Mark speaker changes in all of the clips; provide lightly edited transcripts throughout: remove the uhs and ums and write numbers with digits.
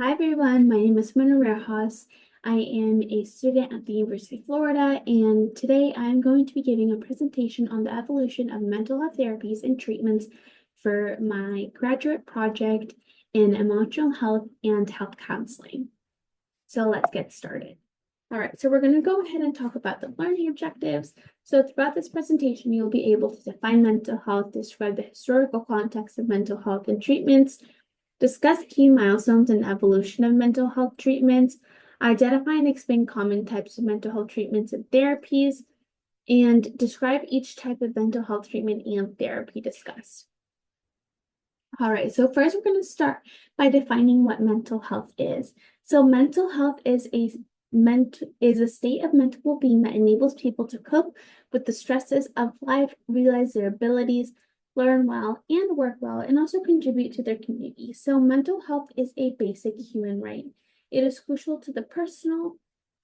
Speaker 1: Hi everyone, my name is Mona Rejas. I am a student at the University of Florida, and today I'm going to be giving a presentation on the evolution of mental health therapies and treatments for my graduate project in emotional health and health counseling. So let's get started. All right, so we're going to go ahead and talk about the learning objectives. So throughout this presentation, you'll be able to define mental health, describe the historical context of mental health and treatments, discuss key milestones and evolution of mental health treatments, identify and explain common types of mental health treatments and therapies, and describe each type of mental health treatment and therapy discussed. All right, so first we're going to start by defining what mental health is. So mental health is a state of mental well-being that enables people to cope with the stresses of life, realize their abilities, learn well, and work well, and also contribute to their community. So mental health is a basic human right. It is crucial to the personal,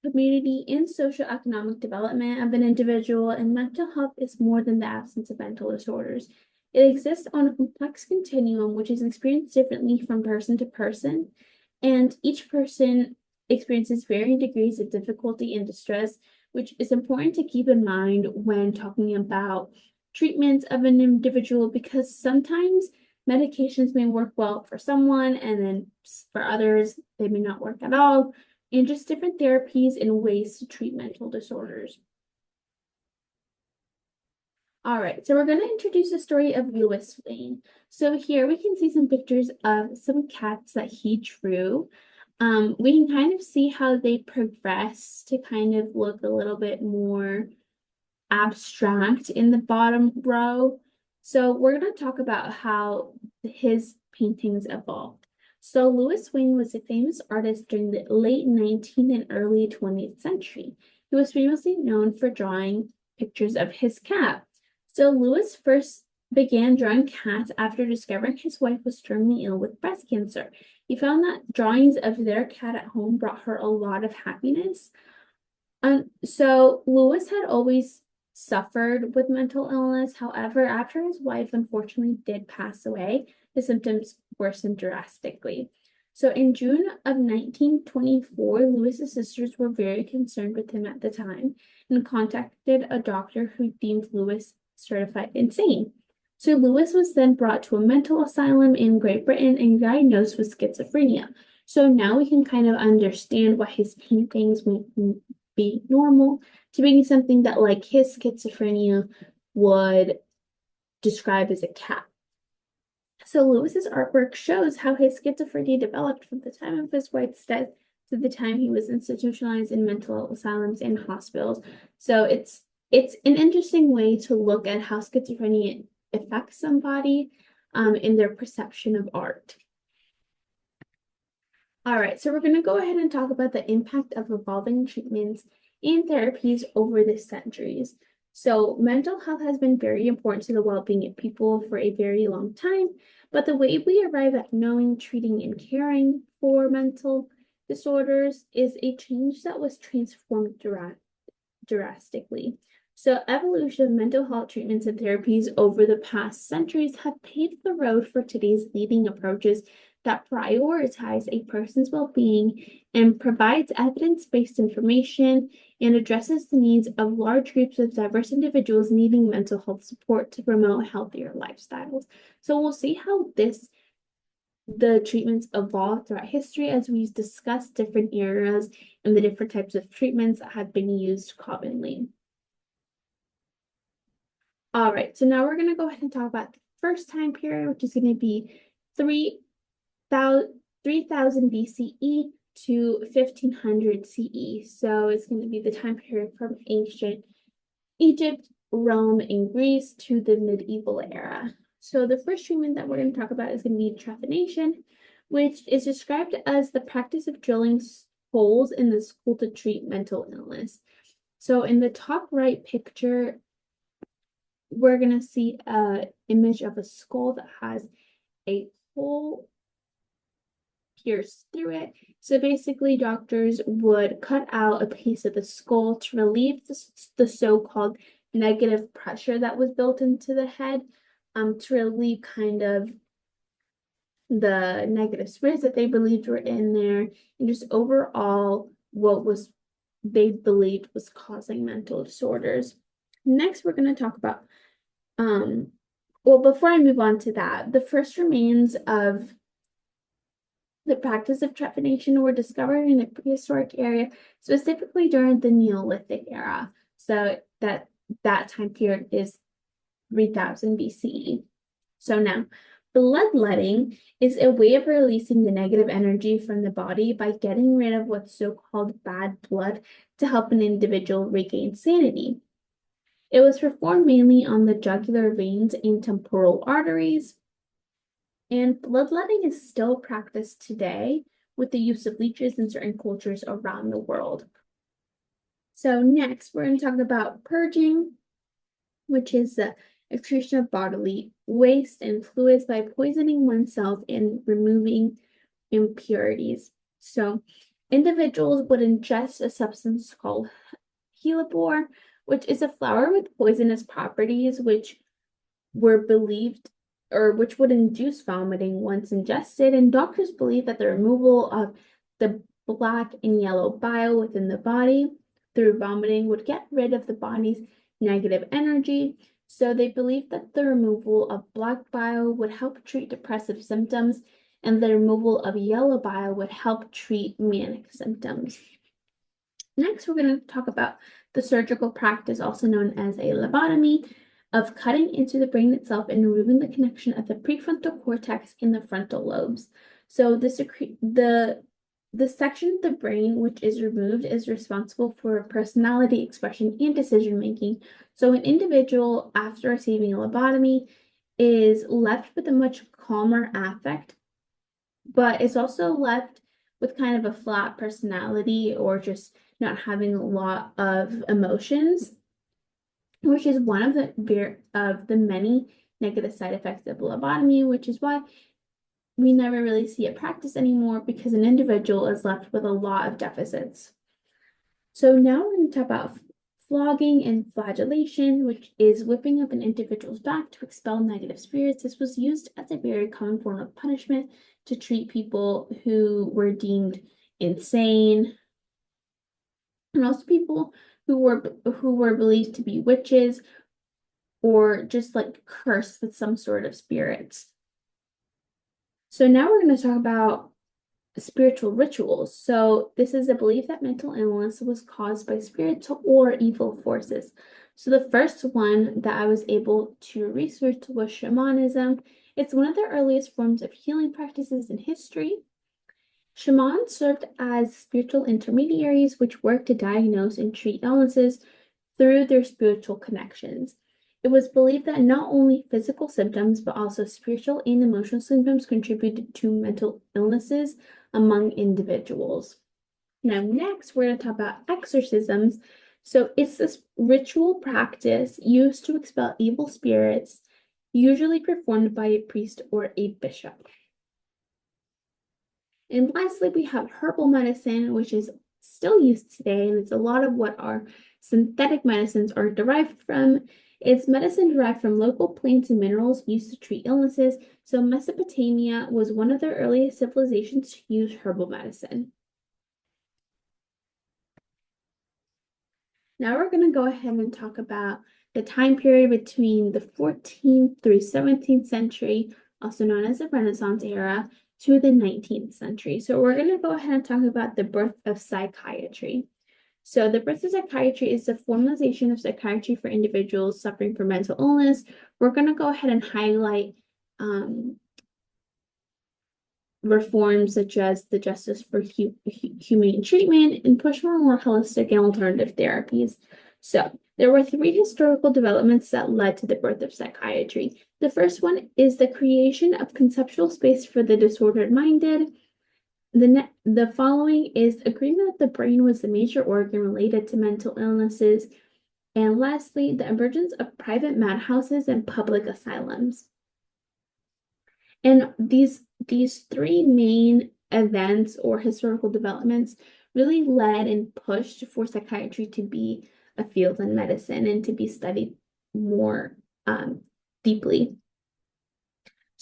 Speaker 1: community, and socioeconomic development of an individual, and mental health is more than the absence of mental disorders. It exists on a complex continuum, which is experienced differently from person to person, and each person experiences varying degrees of difficulty and distress, which is important to keep in mind when talking about treatments of an individual because sometimes medications may work well for someone and then for others they may not work at all, and just different therapies and ways to treat mental disorders. All right, so we're going to introduce the story of Louis Wayne. So here we can see some pictures of some cats that he drew. We can kind of see how they progress to kind of look a little bit more abstract in the bottom row. So we're going to talk about how his paintings evolved. So Louis Wayne was a famous artist during the late 19th and early 20th century. He was famously known for drawing pictures of his cat. So Louis first began drawing cats after discovering his wife was terminally ill with breast cancer. He found that drawings of their cat at home brought her a lot of happiness. So Louis had always suffered with mental illness. However, after his wife unfortunately did pass away, the symptoms worsened drastically. So in June of 1924, Louis's sisters were very concerned with him at the time and contacted a doctor who deemed Louis certified insane. So Louis was then brought to a mental asylum in Great Britain and diagnosed with schizophrenia. So now we can kind of understand why his paintings might be normal to being something that, like his schizophrenia, would describe as a cat. So Louis's artwork shows how his schizophrenia developed from the time of his wife's death to the time he was institutionalized in mental asylums and hospitals. So it's an interesting way to look at how schizophrenia affects somebody in their perception of art. All right, so we're going to go ahead and talk about the impact of evolving treatments and therapies over the centuries. So, mental health has been very important to the well-being of people for a very long time, but the way we arrive at knowing, treating, and caring for mental disorders is a change that was transformed drastically. So, evolution of mental health treatments and therapies over the past centuries have paved the road for today's leading approaches that prioritize a person's well-being and provides evidence-based information and addresses the needs of large groups of diverse individuals needing mental health support to promote healthier lifestyles. So we'll see how the treatments evolve throughout history as we discuss different eras and the different types of treatments that have been used commonly. All right, so now we're going to go ahead and talk about the first time period, which is going to be 3000 BCE to 1500 CE. So it's going to be the time period from ancient Egypt, Rome, and Greece to the medieval era. So the first treatment that we're going to talk about is going to be trephination, which is described as the practice of drilling holes in the skull to treat mental illness. So in the top right picture, we're going to see an image of a skull that has a hole pierced through it. So basically, doctors would cut out a piece of the skull to relieve the so-called negative pressure that was built into the head, to relieve kind of the negative spirits that they believed were in there, and just overall what was they believed was causing mental disorders. Next, we're going to talk about, well, before I move on to that, the first remains of the practice of trepanation were discovered in a prehistoric area, specifically during the Neolithic era. So that time period is 3000 BCE. So now, bloodletting is a way of releasing the negative energy from the body by getting rid of what's so-called bad blood to help an individual regain sanity. It was performed mainly on the jugular veins and temporal arteries, and bloodletting is still practiced today with the use of leeches in certain cultures around the world. So next, we're going to talk about purging, which is the excretion of bodily waste and fluids by poisoning oneself and removing impurities. So individuals would ingest a substance called hellebore, which is a flower with poisonous properties, which were believed or which would induce vomiting once ingested. And doctors believe that the removal of the black and yellow bile within the body through vomiting would get rid of the body's negative energy. So they believe that the removal of black bile would help treat depressive symptoms, and the removal of yellow bile would help treat manic symptoms. Next, we're going to talk about the surgical practice, also known as a lobotomy, of cutting into the brain itself and removing the connection of the prefrontal cortex and the frontal lobes. So the section of the brain which is removed is responsible for personality expression and decision making. So an individual after receiving a lobotomy is left with a much calmer affect, but is also left with kind of a flat personality or just not having a lot of emotions, which is one of the many negative side effects of lobotomy, which is why we never really see it practiced anymore, because an individual is left with a lot of deficits. So now we're going to talk about flogging and flagellation, which is whipping up an individual's back to expel negative spirits. This was used as a very common form of punishment to treat people who were deemed insane, and also people who were believed to be witches or just like cursed with some sort of spirits. So now we're going to talk about spiritual rituals. So this is a belief that mental illness was caused by spiritual or evil forces. So the first one that I was able to research was shamanism. It's one of the earliest forms of healing practices in history. Shamans served as spiritual intermediaries, which worked to diagnose and treat illnesses through their spiritual connections. It was believed that not only physical symptoms, but also spiritual and emotional symptoms contributed to mental illnesses among individuals. Now, next, we're going to talk about exorcisms. So it's this ritual practice used to expel evil spirits, usually performed by a priest or a bishop. And lastly, we have herbal medicine, which is still used today, and it's a lot of what our synthetic medicines are derived from. It's medicine derived from local plants and minerals used to treat illnesses. So Mesopotamia was one of the earliest civilizations to use herbal medicine. Now we're going to go ahead and talk about the time period between the 14th through 17th century, also known as the Renaissance era, to the 19th century. So we're going to go ahead and talk about the birth of psychiatry. So the birth of psychiatry is the formalization of psychiatry for individuals suffering from mental illness. We're going to go ahead and highlight reforms such as the Justice for Humane Treatment and push for more holistic and alternative therapies. So there were three historical developments that led to the birth of psychiatry. The first one is the creation of conceptual space for the disordered minded. The following is agreement that the brain was the major organ related to mental illnesses. And lastly, the emergence of private madhouses and public asylums. And these three main events or historical developments really led and pushed for psychiatry to be a field in medicine and to be studied more deeply.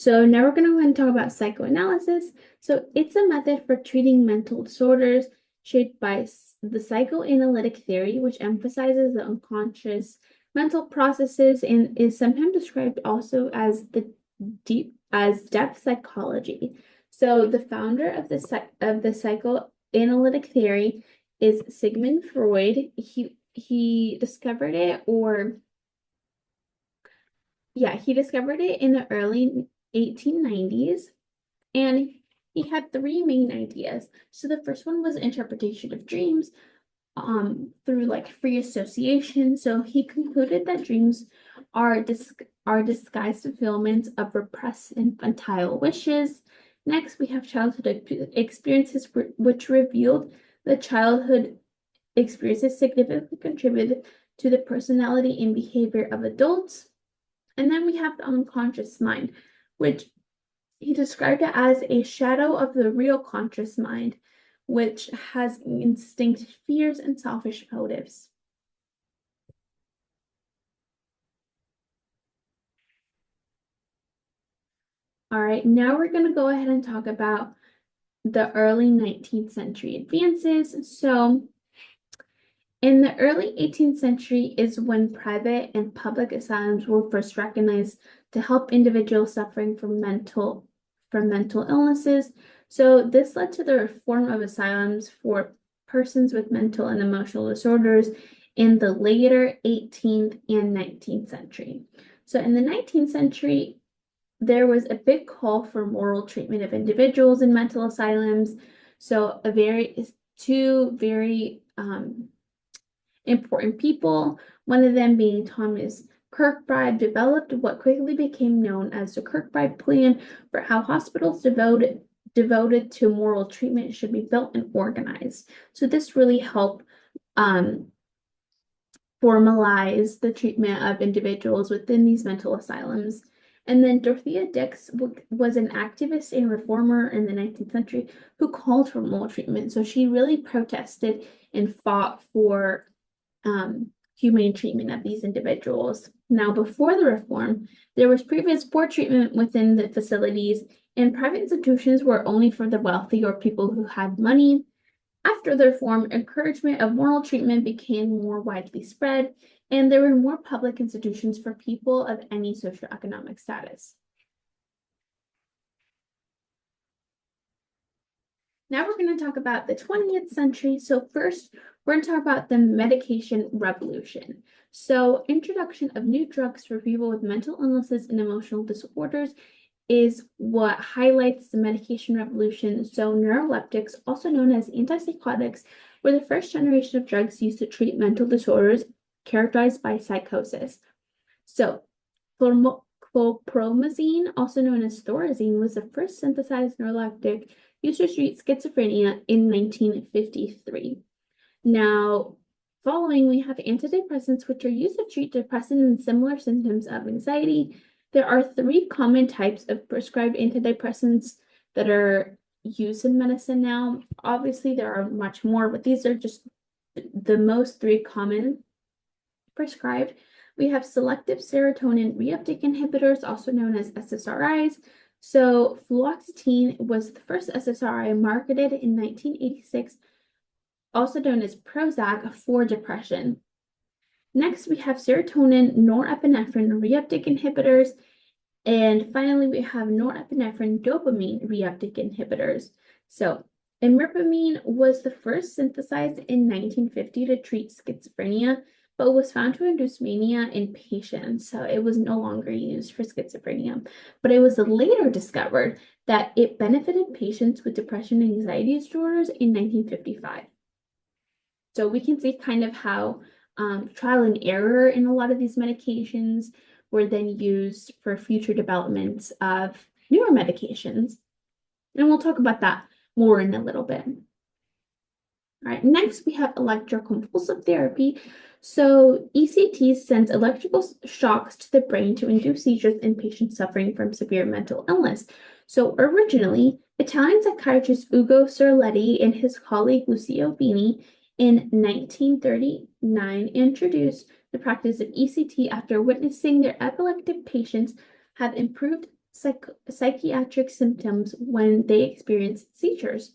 Speaker 1: So now we're going to go ahead and talk about psychoanalysis. So it's a method for treating mental disorders shaped by the psychoanalytic theory, which emphasizes the unconscious mental processes and is sometimes described also as depth psychology. So the founder of the psychoanalytic theory is Sigmund Freud. He discovered it, he discovered it in the early 1890s, and he had three main ideas. So the first one was interpretation of dreams through like free association. So he concluded that dreams are disguised fulfillments of repressed infantile wishes. Next, we have childhood experiences which revealed the childhood experiences significantly contributed to the personality and behavior of adults. And then we have the unconscious mind, which he described it as a shadow of the real conscious mind, which has instinctive fears and selfish motives. All right, now we're going to go ahead and talk about the early 19th century advances. So in the early 18th century is when private and public asylums were first recognized to help individuals suffering from mental illnesses. So this led to the reform of asylums for persons with mental and emotional disorders in the later 18th and 19th century. So in the 19th century, there was a big call for moral treatment of individuals in mental asylums. So two very important people, one of them being Thomas Kirkbride, developed what quickly became known as the Kirkbride Plan for how hospitals devoted to moral treatment should be built and organized. So this really helped formalize the treatment of individuals within these mental asylums. And then Dorothea Dix was an activist and reformer in the 19th century who called for moral treatment. So she really protested and fought for humane treatment of these individuals. Now, before the reform, there was previous poor treatment within the facilities, and private institutions were only for the wealthy or people who had money. After the reform, encouragement of moral treatment became more widely spread, and there were more public institutions for people of any socioeconomic status. Now we're going to talk about the 20th century. So first, we're going to talk about the medication revolution. So introduction of new drugs for people with mental illnesses and emotional disorders is what highlights the medication revolution. So neuroleptics, also known as antipsychotics, were the first generation of drugs used to treat mental disorders characterized by psychosis. So chlorpromazine, also known as thorazine, was the first synthesized neuroleptic used to treat schizophrenia in 1953. Now, following, we have antidepressants, which are used to treat depression and similar symptoms of anxiety. There are three common types of prescribed antidepressants that are used in medicine now. Obviously, there are much more, but these are just the most three common prescribed. We have selective serotonin reuptake inhibitors, also known as SSRIs. So fluoxetine was the first SSRI marketed in 1986, also known as Prozac, for depression. Next, we have serotonin norepinephrine reuptake inhibitors. And finally, we have norepinephrine dopamine reuptake inhibitors. So imipramine was the first synthesized in 1950 to treat schizophrenia, but was found to induce mania in patients. So it was no longer used for schizophrenia. But it was later discovered that it benefited patients with depression and anxiety disorders in 1955. So we can see kind of how trial and error in a lot of these medications were then used for future developments of newer medications. And we'll talk about that more in a little bit. All right, next we have electroconvulsive therapy. So ECT sends electrical shocks to the brain to induce seizures in patients suffering from severe mental illness. So originally, Italian psychiatrist Ugo Cerletti and his colleague Lucio Bini in 1939 introduced the practice of ECT after witnessing their epileptic patients have improved psychiatric symptoms when they experienced seizures.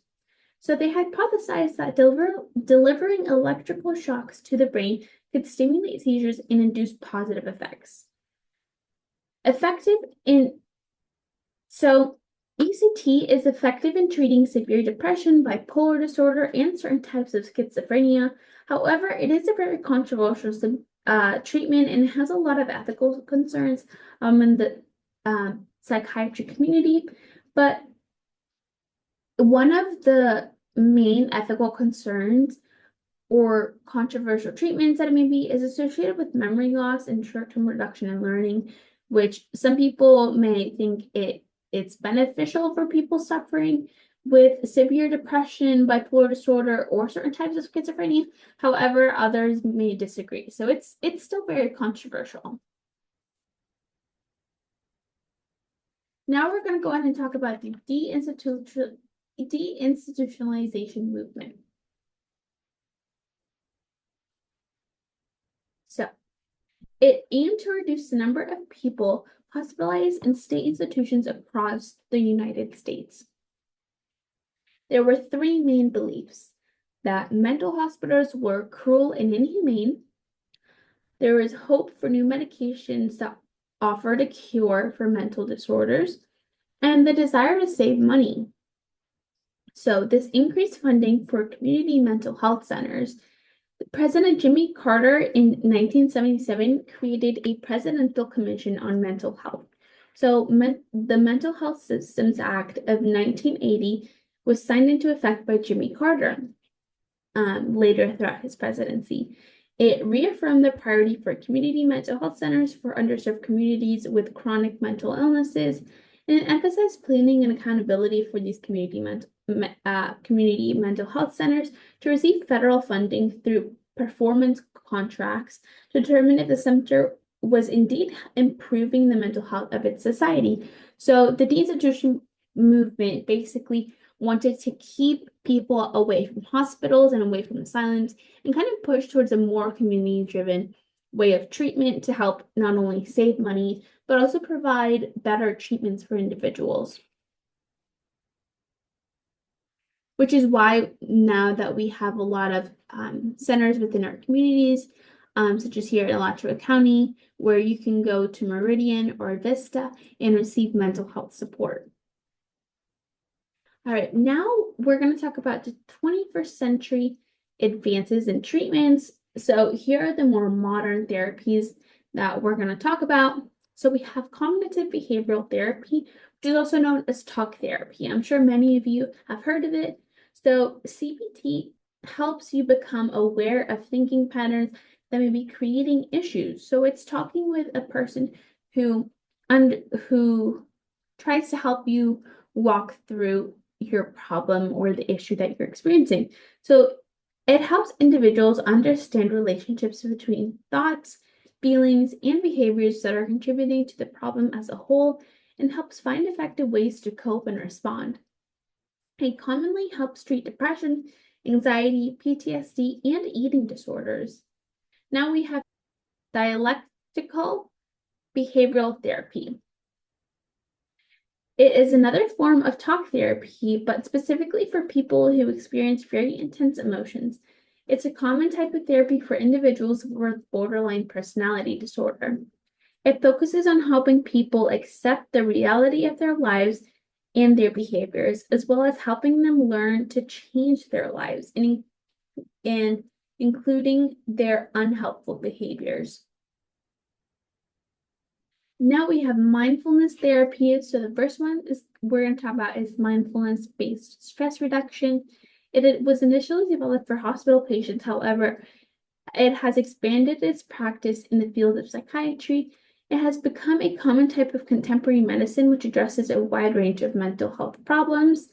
Speaker 1: So they hypothesized that delivering electrical shocks to the brain could stimulate seizures and induce positive effects. So ECT is effective in treating severe depression, bipolar disorder, and certain types of schizophrenia. However, it is a very controversial treatment and has a lot of ethical concerns in the psychiatry community. But one of the main ethical concerns or controversial treatments that it may be is associated with memory loss and short-term reduction in learning, which some people may think it's beneficial for people suffering with severe depression, bipolar disorder, or certain types of schizophrenia. However, others may disagree. So it's still very controversial. Now we're going to go ahead and talk about the deinstitutionalization movement. So it aimed to reduce the number of people hospitalized in state institutions across the United States. There were three main beliefs: that mental hospitals were cruel and inhumane, there was hope for new medications that offered a cure for mental disorders, and the desire to save money. So this increased funding for community mental health centers. President Jimmy Carter in 1977 created a Presidential Commission on Mental Health. So the Mental Health Systems Act of 1980 was signed into effect by Jimmy Carter later throughout his presidency. It reaffirmed the priority for community mental health centers for underserved communities with chronic mental illnesses, and it emphasized planning and accountability for these community mental health centers to receive federal funding through performance contracts to determine if the center was indeed improving the mental health of its society. So the deinstitution movement basically wanted to keep people away from hospitals and away from asylums and kind of push towards a more community-driven way of treatment to help not only save money, but also provide better treatments for individuals. Which is why now that we have a lot of centers within our communities, such as here in Alachua County, where you can go to Meridian or Vista and receive mental health support. All right, now we're going to talk about the 21st century advances in treatments. So here are the more modern therapies that we're going to talk about. So we have cognitive behavioral therapy, which is also known as talk therapy. I'm sure many of you have heard of it. So CBT helps you become aware of thinking patterns that may be creating issues. So it's talking with a person who tries to help you walk through your problem or the issue that you're experiencing. So it helps individuals understand relationships between thoughts, feelings, and behaviors that are contributing to the problem as a whole, and helps find effective ways to cope and respond. It commonly helps treat depression, anxiety, PTSD, and eating disorders. Now we have dialectical behavioral therapy. It is another form of talk therapy, but specifically for people who experience very intense emotions. It's a common type of therapy for individuals with borderline personality disorder. It focuses on helping people accept the reality of their lives and their behaviors, as well as helping them learn to change their lives and including their unhelpful behaviors. Now we have mindfulness therapy. So the first one we're going to talk about is mindfulness-based stress reduction. It was initially developed for hospital patients. However, it has expanded its practice in the field of psychiatry. It has become a common type of contemporary medicine, which addresses a wide range of mental health problems.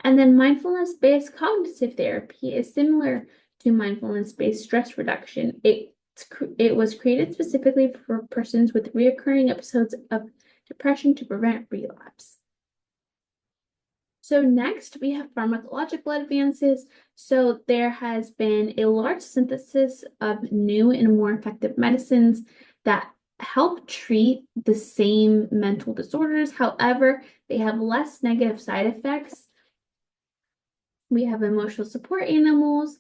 Speaker 1: And then mindfulness-based cognitive therapy is similar to mindfulness-based stress reduction. It was created specifically for persons with recurring episodes of depression to prevent relapse. So next, we have pharmacological advances. So there has been a large synthesis of new and more effective medicines that help treat the same mental disorders. However, they have less negative side effects. We have emotional support animals,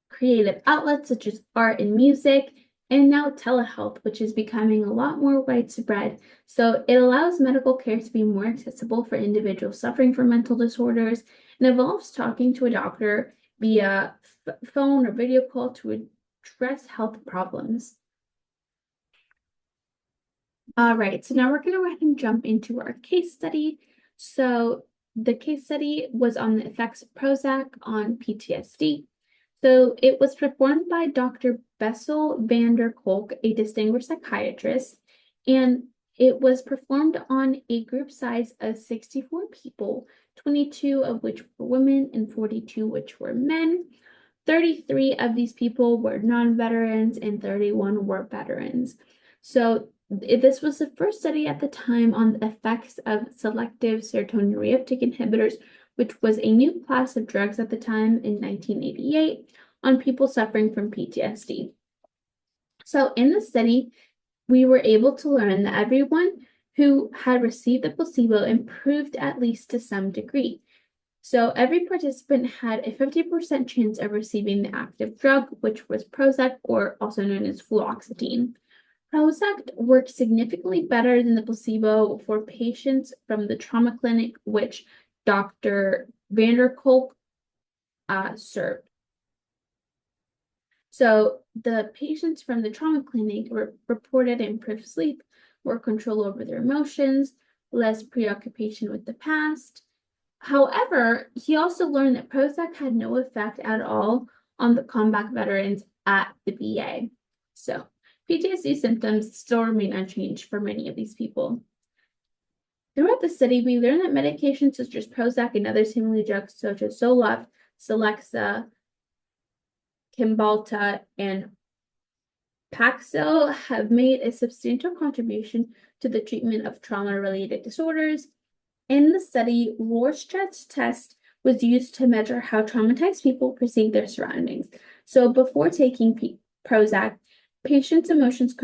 Speaker 1: creative outlets such as art and music, and now telehealth, which is becoming a lot more widespread. So it allows medical care to be more accessible for individuals suffering from mental disorders and involves talking to a doctor via phone or video call to address health problems. All right, so now we're going to go ahead and jump into our case study. So the case study was on the effects of Prozac on PTSD. So it was performed by Dr. Bessel van der Kolk, a distinguished psychiatrist, and it was performed on a group size of 64 people, 22 of which were women and 42 which were men. 33 of these people were non-veterans and 31 were veterans. So this was the first study at the time on the effects of selective serotonin reuptake inhibitors, which was a new class of drugs at the time in 1988 on people suffering from PTSD. So in the study, we were able to learn that everyone who had received the placebo improved at least to some degree. So every participant had a 50% chance of receiving the active drug, which was Prozac, or also known as fluoxetine. Prozac worked significantly better than the placebo for patients from the trauma clinic, which Dr. van der Kolk served. So the patients from the trauma clinic reported improved sleep, more control over their emotions, less preoccupation with the past. However, he also learned that Prozac had no effect at all on the combat veterans at the VA. So PTSD symptoms still remain unchanged for many of these people. Throughout the study, we learned that medications such as Prozac and other similar drugs such as Zoloft, Celexa, Cymbalta, and Paxil have made a substantial contribution to the treatment of trauma-related disorders. In the study, Rorschach's test was used to measure how traumatized people perceive their surroundings. So before taking Prozac, patients' emotions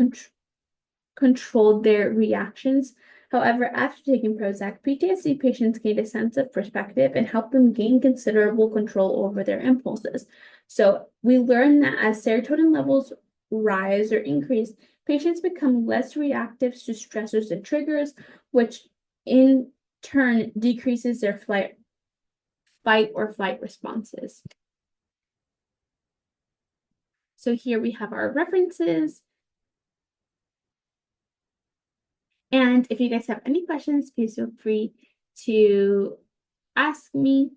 Speaker 1: controlled their reactions. However, after taking Prozac, PTSD patients gained a sense of perspective and helped them gain considerable control over their impulses. So we learned that as serotonin levels rise or increase, patients become less reactive to stressors and triggers, which in turn decreases their fight or flight responses. So here we have our references. And if you guys have any questions, please feel free to ask me.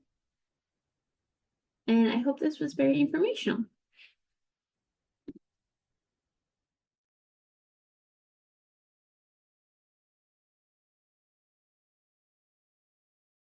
Speaker 1: And I hope this was very informational.